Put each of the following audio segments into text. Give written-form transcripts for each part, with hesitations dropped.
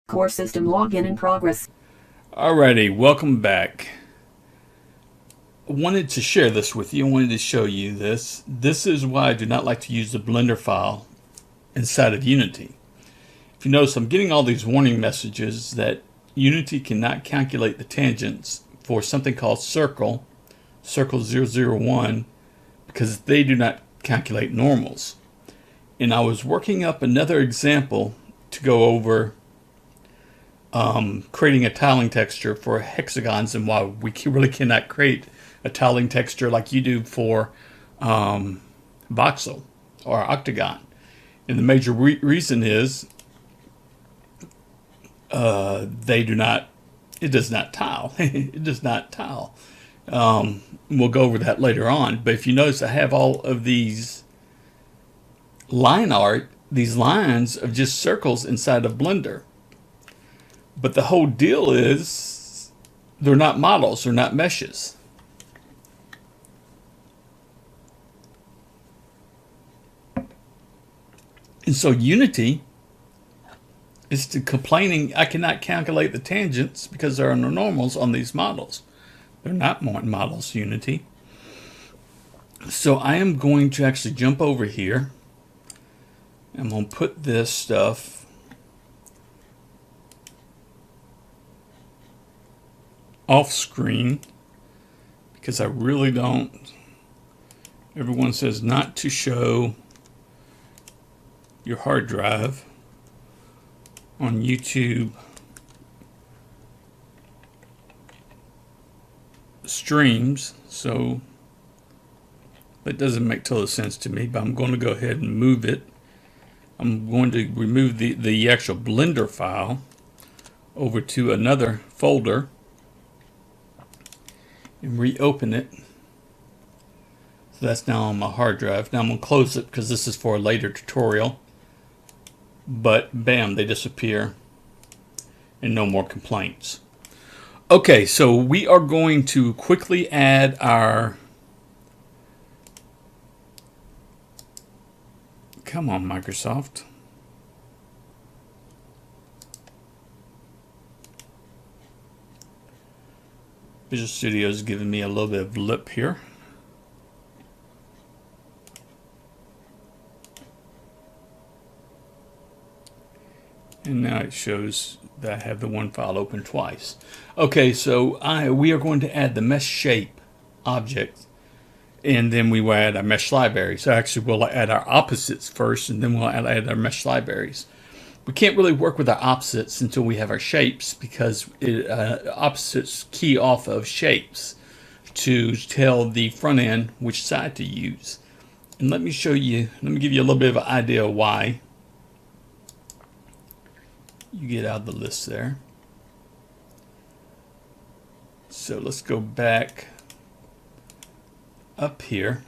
Core system login in progress. Alrighty, welcome back. I wanted to share this with you. I wanted to show you this. This is why I do not like to use the Blender file inside of Unity. If you notice, I'm getting all these warning messages that Unity cannot calculate the tangents for something called Circle 001, because they do not calculate normals. And I was working up another example to go over creating a tiling texture for hexagons, and why we really cannot create a tiling texture like you do for Voxel or Octagon. And the major reason is it does not tile. It does not tile. We'll go over that later on. But if you notice, I have all of these line art, these lines of just circles inside of Blender. But the whole deal is they're not models, they're not meshes. And so Unity is complaining I cannot calculate the tangents because there are no normals on these models. They're not models, Unity. So I am going to actually jump over here. I'm going to put this stuff off screen because I really don't. Everyone says not to show your hard drive on YouTube streams, so that doesn't make total sense to me, but I'm going to go ahead and move it. I'm going to remove the actual Blender file over to another folder and reopen it. So that's now on my hard drive. Now I'm going to close it because this is for a later tutorial. But bam, they disappear and no more complaints. Okay, so we are going to quickly add our... Come on, Microsoft. Visual Studio is giving me a little bit of lip here. And now it shows that I have the one file open twice. Okay, so we are going to add the mesh shape object, and then we will add our mesh library. So actually we'll add our opposites first, and then we'll add our mesh libraries. We can't really work with our opposites until we have our shapes, because opposites key off of shapes to tell the front end which side to use. And let me show you, let me give you a little bit of an idea of why. You get out of the list there. So let's go back up here.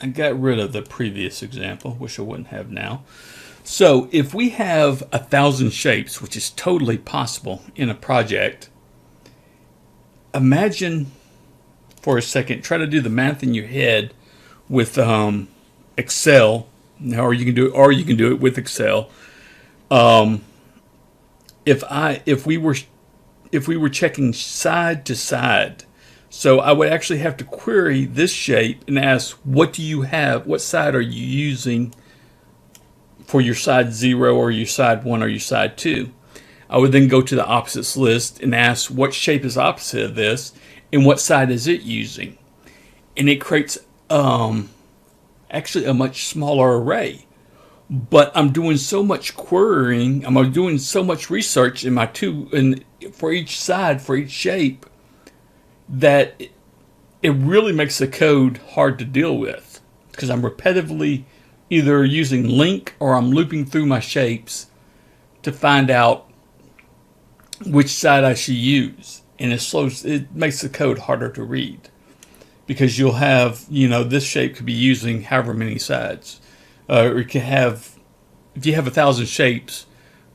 I got rid of the previous example, which I wouldn't have now. So if we have 1,000 shapes, which is totally possible in a project, imagine for a second, try to do the math in your head with Excel. Or you can do it with Excel. If we were checking side to side, so I would actually have to query this shape and ask, what do you have? What side are you using for your side 0 or your side 1 or your side 2? I would then go to the opposites list and ask, what shape is opposite of this and what side is it using? And it creates actually a much smaller array. But I'm doing so much querying, I'm doing so much research in my for each side, for each shape, that it really makes the code hard to deal with, because I'm repetitively either using link or I'm looping through my shapes to find out which side I should use. And it makes the code harder to read, because you'll have, this shape could be using however many sides. Or you can have, if you have 1,000 shapes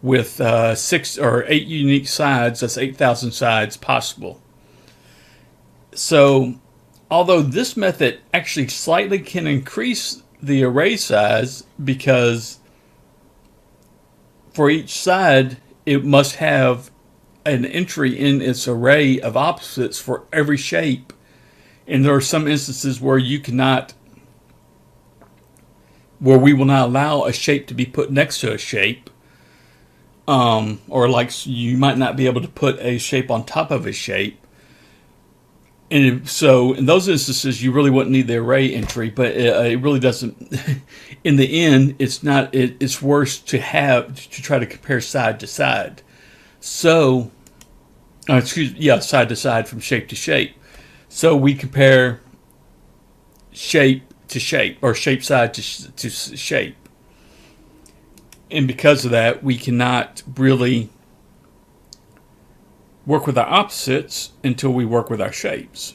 with 6 or 8 unique sides, that's 8,000 sides possible. So, although this method actually slightly can increase the array size, because for each side, it must have an entry in its array of opposites for every shape. And there are some instances where you cannot, where we will not allow a shape to be put next to a shape. Or like you might not be able to put a shape on top of a shape. And so in those instances, you really wouldn't need the array entry, but it really doesn't. In the end, it's not. It's worse to try to compare side to side. So, side to side from shape to shape. So we compare shape to shape, or shape side to shape. And because of that, we cannot really work with our opposites until we work with our shapes.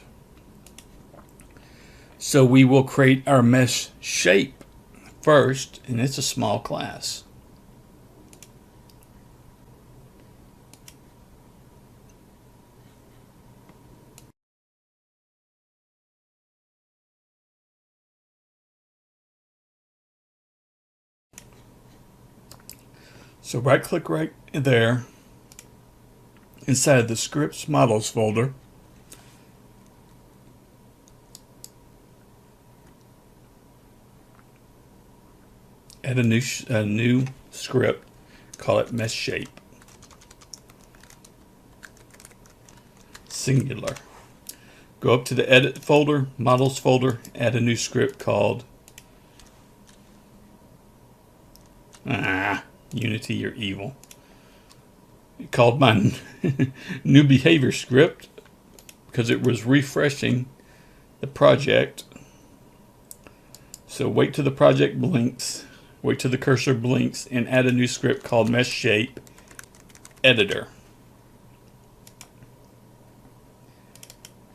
So we will create our mesh shape first, and it's a small class. So right-click right there inside the Scripts Models folder. Add a new script. Call it Mesh Shape. Singular. Go up to the Edit folder, Models folder. Add a new script called Unity, you're evil. Called my new behavior script because it was refreshing the project. So wait till the project blinks, wait till the cursor blinks, and add a new script called Mesh Shape Editor.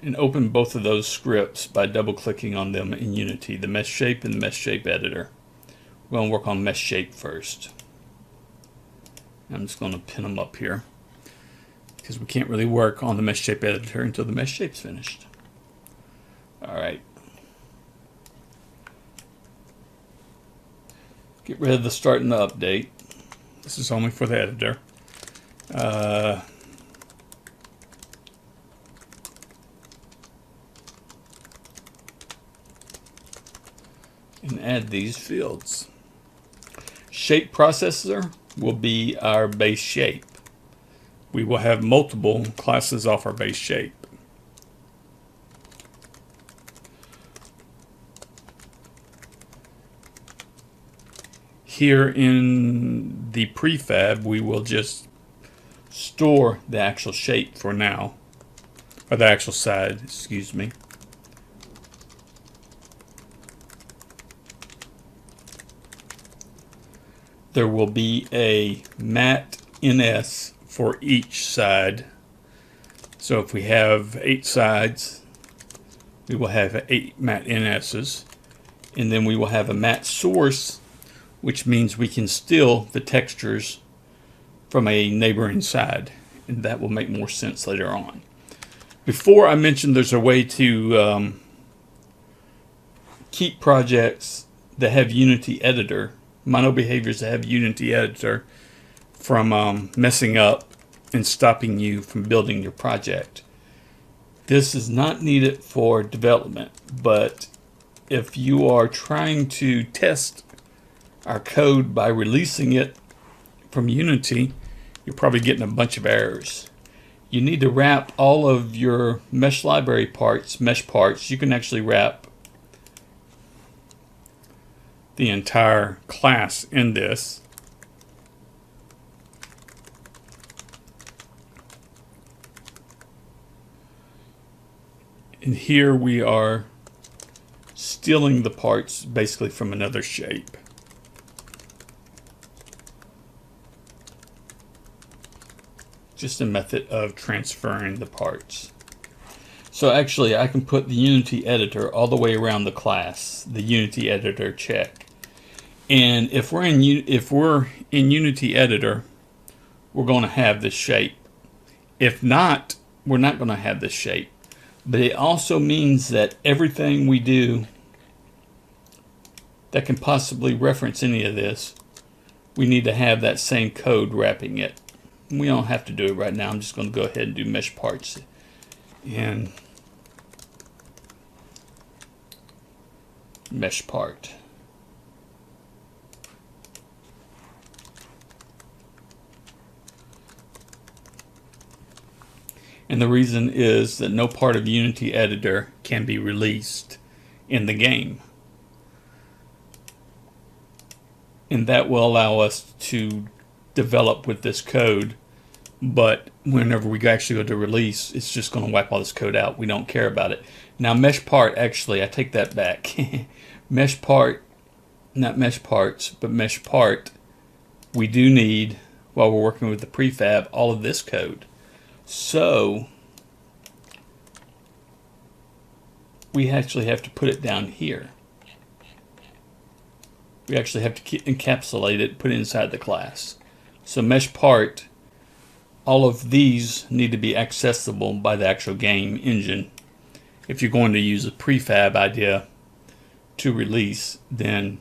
And open both of those scripts by double clicking on them in Unity, the Mesh Shape and the Mesh Shape Editor. We're going to work on Mesh Shape first. I'm just going to pin them up here because we can't really work on the Mesh Shape Editor until the Mesh Shape's finished. Alright. Get rid of the start and the update. This is only for the editor. And add these fields. Shape processor will be our base shape. We will have multiple classes off our base shape. Here in the prefab, we will just store the actual shape for now, or the actual side, excuse me. There will be a mat ns for each side. So if we have 8 sides, we will have 8 mat NS's. And then we will have a mat source, which means we can steal the textures from a neighboring side. And that will make more sense later on. Before I mentioned there's a way to keep projects that have Unity Editor, mono behaviors that have Unity Editor, from messing up and stopping you from building your project. This is not needed for development, but if you are trying to test our code by releasing it from Unity, you're probably getting a bunch of errors. You need to wrap all of your MeshLibrary parts, mesh parts. You can actually wrap the entire class in this. And here we are stealing the parts basically from another shape. Just a method of transferring the parts. So actually I can put the Unity Editor all the way around the class, the Unity Editor check. And if we're in Unity Editor, we're going to have this shape. If not, we're not going to have this shape. But it also means that everything we do that can possibly reference any of this we need to have that same code wrapping it. We don't have to do it right now. I'm just going to go ahead and do mesh parts and mesh part. And the reason is that no part of Unity editor can be released in the game. And that will allow us to develop with this code, but whenever we actually go to release, it's just going to wipe all this code out. We don't care about it. Now mesh part, actually, I take that back. Mesh part, not mesh parts, but mesh part, we do need, while we're working with the prefab, all of this code. So we actually have to put it down here. We actually have to encapsulate it, put it inside the class. So mesh part, all of these need to be accessible by the actual game engine. If you're going to use a prefab idea to release, then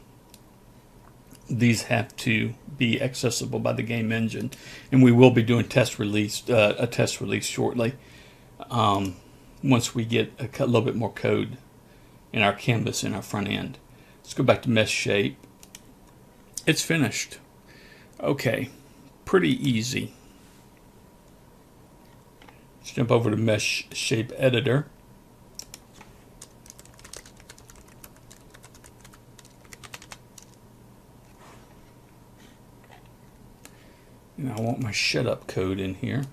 these have to be accessible by the game engine, and we will be doing a test release shortly. Once we get a little bit more code in our canvas in our front end. Let's go back to mesh shape. It's finished. Okay, pretty easy. Let's jump over to mesh shape editor. And I want my shut up code in here.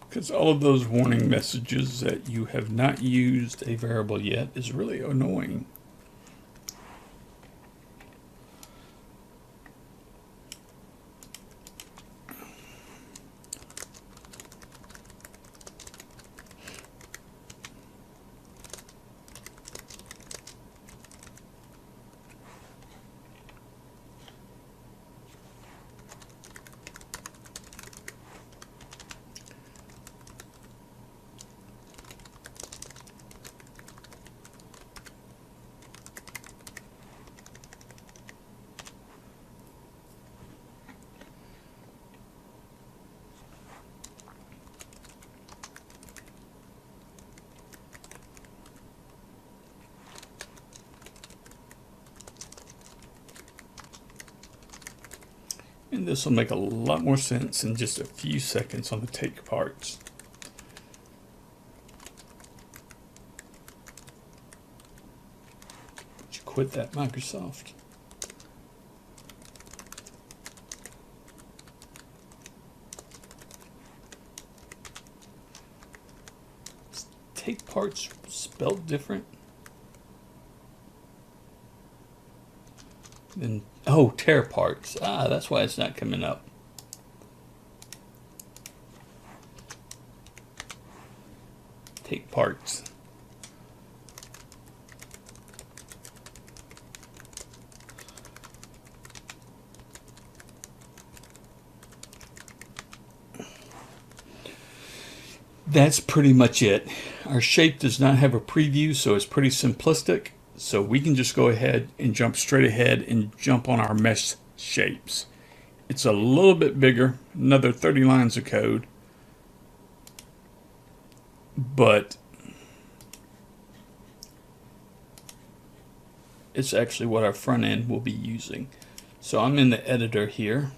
Because all of those warning messages that you have not used a variable yet is really annoying. And this will make a lot more sense in just a few seconds on the take parts. Would you quit that, Microsoft? Is take parts spelled different? Then, oh, tear parts. Ah, that's why it's not coming up. Take parts. That's pretty much it. Our shape does not have a preview, so it's pretty simplistic. So we can just go ahead and jump straight ahead and jump on our mesh shapes. It's a little bit bigger, another 30 lines of code, but it's actually what our front end will be using. So I'm in the editor here,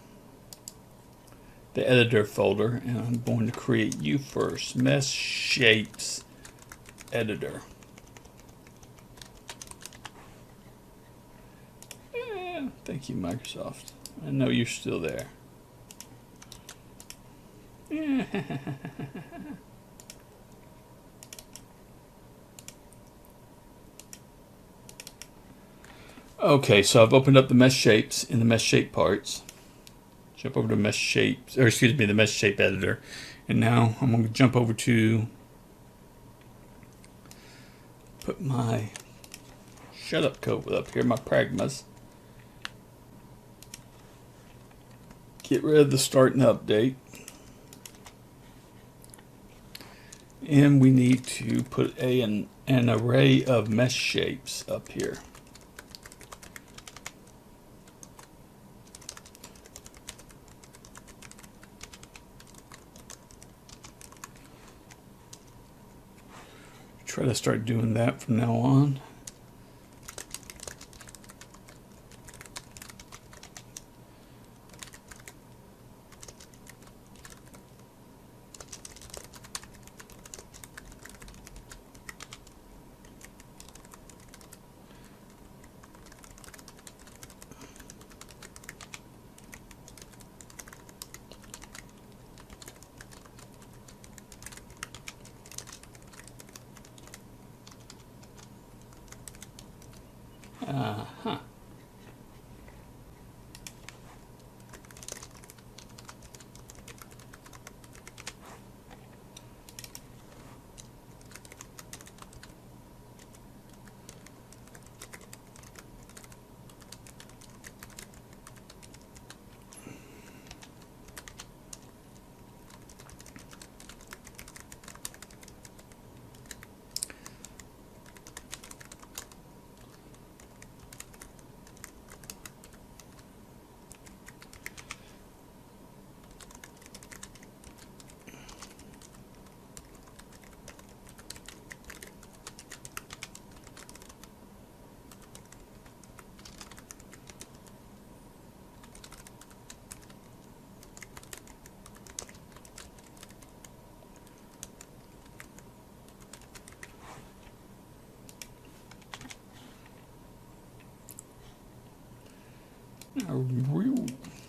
the editor folder, and I'm going to create you first, mesh shapes editor. Thank you, Microsoft. I know you're still there. Okay, so I've opened up the mesh shapes in the mesh shape parts. Jump over to mesh shapes, or excuse me, the mesh shape editor. And now I'm going to jump over to put my shut up code up here, my pragmas. Get rid of the start and update. And we need to put an array of mesh shapes up here. Try to start doing that from now on. Uh-huh.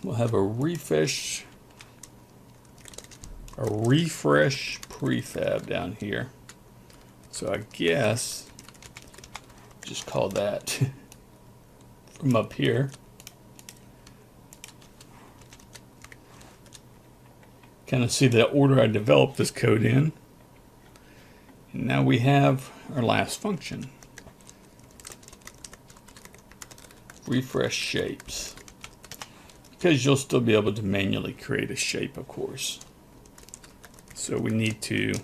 We'll have a refresh prefab down here. So I guess just call that from up here. Kind of see the order I developed this code in. And now we have our last function. Refresh shapes. Because you'll still be able to manually create a shape, of course. So we need to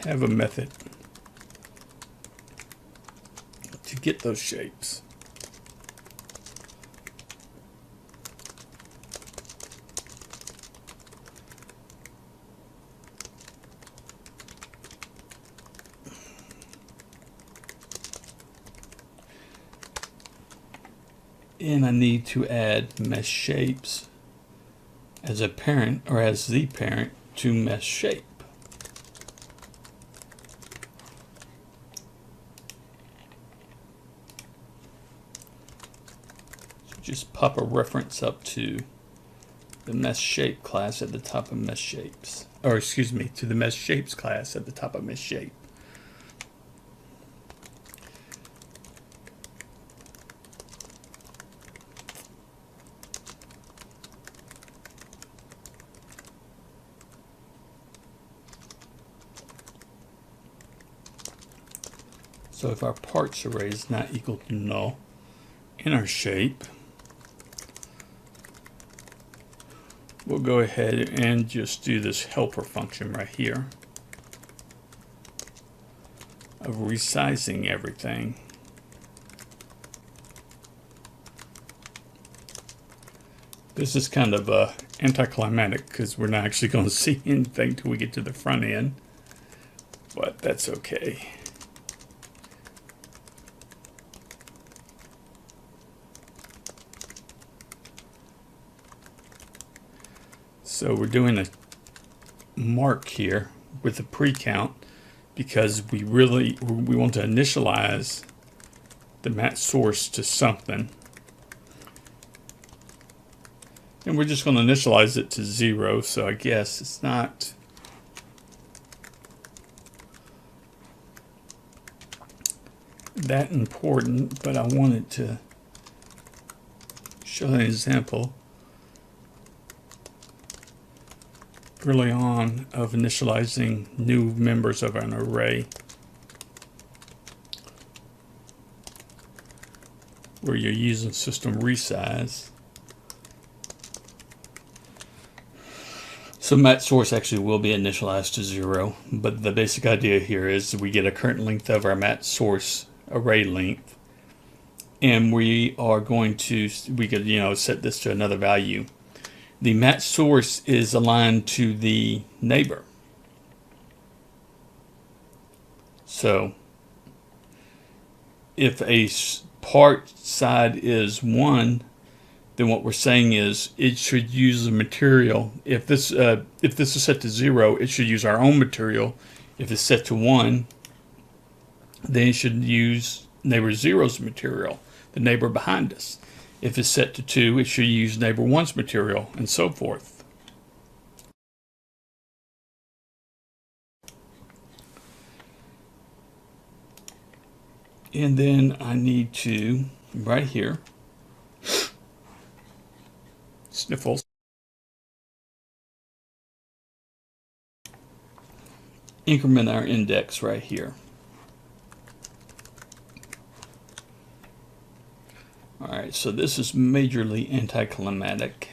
have a method to get those shapes. And I need to add mesh shapes as a parent, or as the parent, to mesh shape. So just pop a reference up to the mesh shape class at the top of mesh shapes. Or excuse me, to the mesh shapes class at the top of mesh shape. So if our parts array is not equal to null in our shape, we'll go ahead and just do this helper function right here of resizing everything. This is kind of anticlimactic because we're not actually going to see anything till we get to the front end, but that's okay. So we're doing a mark here with a pre-count because we want to initialize the mat source to something. And we're just going to initialize it to 0, so I guess it's not that important, but I wanted to show an example early on of initializing new members of an array. where you're using system resize. So mat source actually will be initialized to 0, but the basic idea here is we get a current length of our mat source array length, and we are going to, we could, set this to another value. The mat source is aligned to the neighbor. So if a part side is 1, then what we're saying is it should use the material. If this is set to 0, it should use our own material. If it's set to 1, then it should use neighbor 0's material, the neighbor behind us. If it's set to 2, it should use neighbor 1's material, and so forth. And then I need to, right here, sniffles, increment our index right here. Alright, so this is majorly anticlimactic.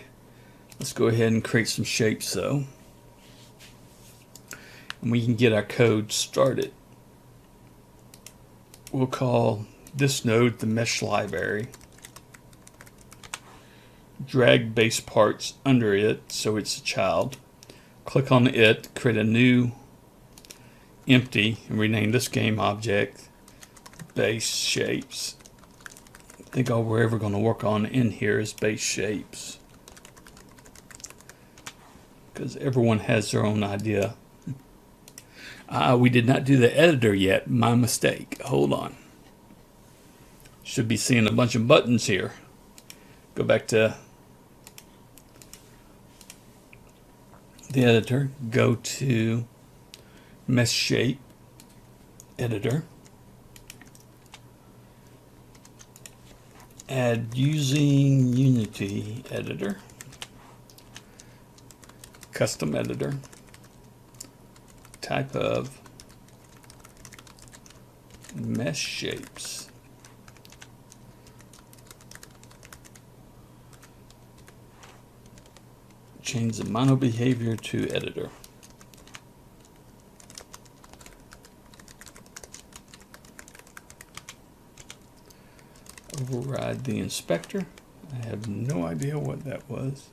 Let's go ahead and create some shapes though. And we can get our code started. We'll call this node the MeshLibrary. Drag base parts under it so it's a child. Click on it, create a new empty, and rename this game object base shapes. I think all we're ever going to work on in here is base shapes, because everyone has their own idea. We did not do the editor yet. My mistake. Hold on. Should be seeing a bunch of buttons here. Go back to the editor. Go to Mesh Shape Editor. Add using Unity Editor. Custom Editor. Type of mesh shapes. Change the mono behavior to editor. Override the inspector. I have no idea what that was.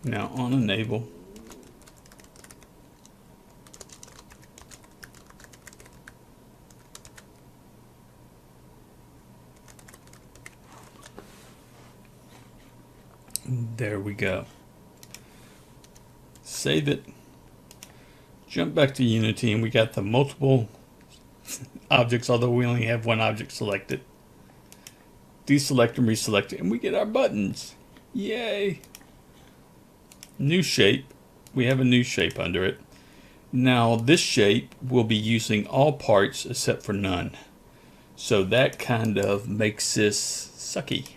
Now on enable, there we go. Save it, jump back to Unity, and we got the multiple objects, although we only have one object selected. Deselect and reselect it, and we get our buttons. Yay! New shape. We have a new shape under it. Now this shape will be using all parts except for none. So that kind of makes this sucky.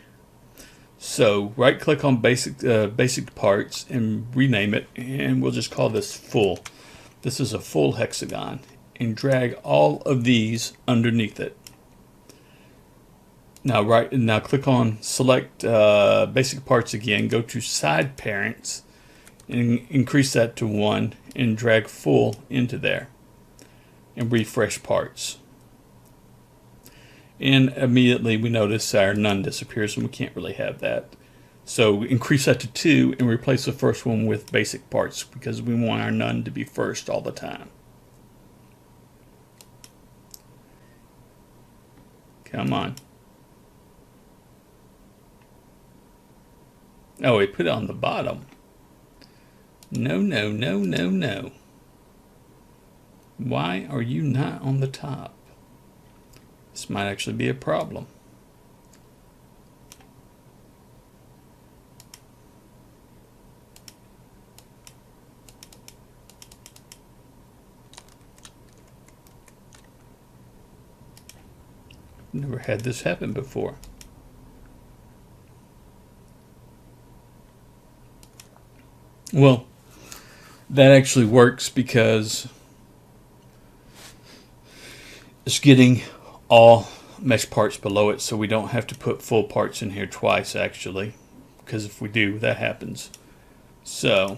So right click on basic parts and rename it, and we'll just call this full. This is a full hexagon, and drag all of these underneath it. Now click on select basic parts again, go to side parents and increase that to 1 and drag full into there and refresh parts. And immediately we notice our none disappears, and we can't really have that. So increase that to 2 and replace the first one with basic parts, because we want our none to be first all the time. Come on. Oh, he put it on the bottom. No, no, no, no, no. Why are you not on the top? This might actually be a problem. Never had this happen before. Well, that actually works because it's getting all mesh parts below it, so we don't have to put full parts in here twice actually, because if we do, that happens. So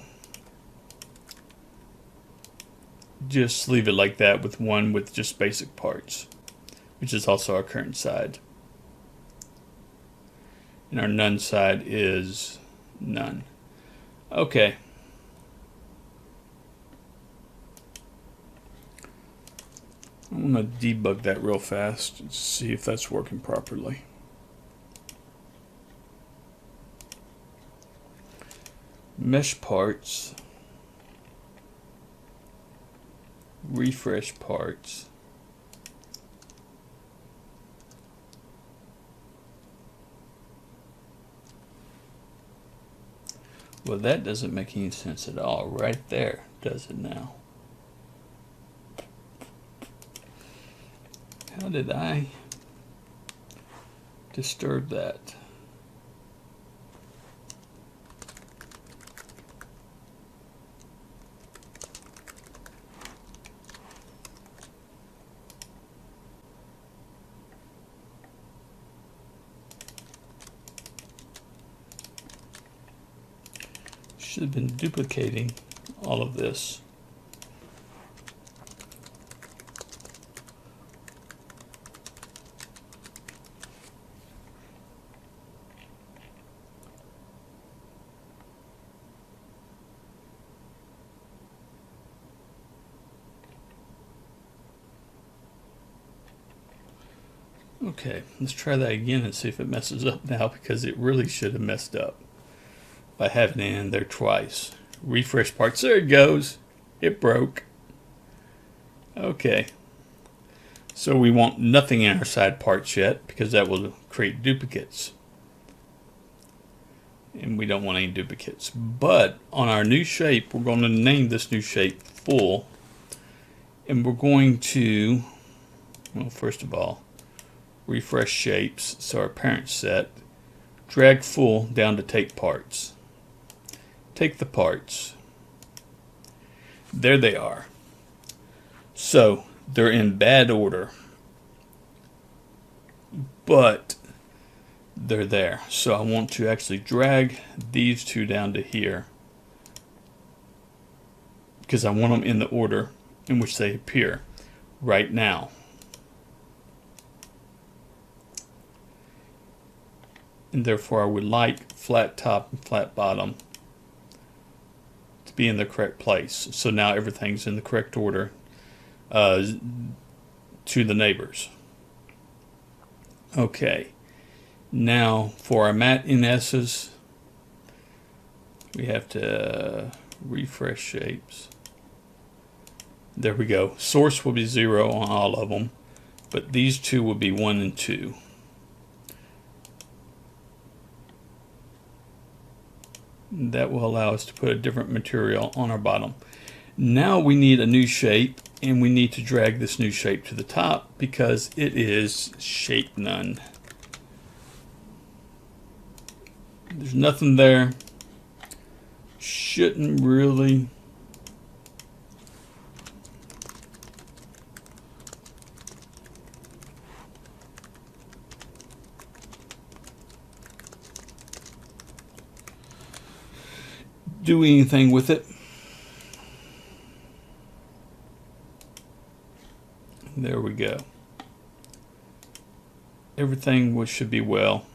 just leave it like that with one with just basic parts, which is also our current side. And our none side is none. Okay. I'm going to debug that real fast and see if that's working properly. Mesh parts. Refresh parts. Well, that doesn't make any sense at all right there, does it now? How did I disturb that? Should have been duplicating all of this. Okay, let's try that again and see if it messes up now, because it really should have messed up by having it in there twice. Refresh parts. There it goes. It broke. Okay. So we want nothing in our side parts yet, because that will create duplicates. And we don't want any duplicates. But on our new shape, we're going to name this new shape full. And we're going to, well, first of all, refresh shapes. So our parent set. Drag full down to take parts. Take the parts. There they are. So they're in bad order, but they're there. So I want to actually drag these two down to here, because I want them in the order in which they appear right now. And therefore I would like flat top and flat bottom be in the correct place. So now everything's in the correct order to the neighbors. Okay, now for our matte NS's, we have to refresh shapes. There we go. Source will be 0 on all of them, but these two will be 1 and 2. That will allow us to put a different material on our bottom. Now we need a new shape, and we need to drag this new shape to the top because it is shape none. There's nothing there. Shouldn't really do anything with it. There we go. Everything should be well.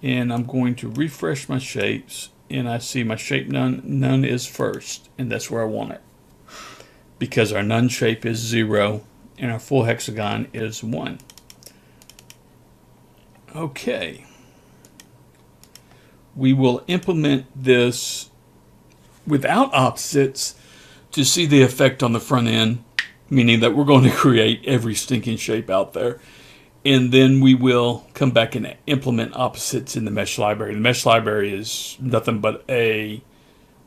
And I'm going to refresh my shapes, and I see my shape none is first, and that's where I want it, because our none shape is 0 and our full hexagon is 1. Okay. We will implement this without opposites to see the effect on the front end, meaning that we're going to create every stinking shape out there. And then we will come back and implement opposites in the mesh library. The mesh library is nothing but a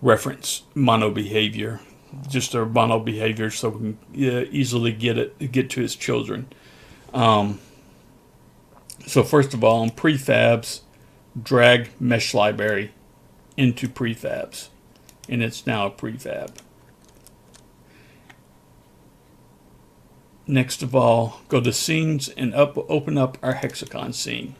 reference mono behavior, just a mono behavior, so we can easily get to its children. So first of all, on prefabs, drag mesh library into prefabs, and it's now a prefab. Next of all, go to scenes and open up our hexagon scene.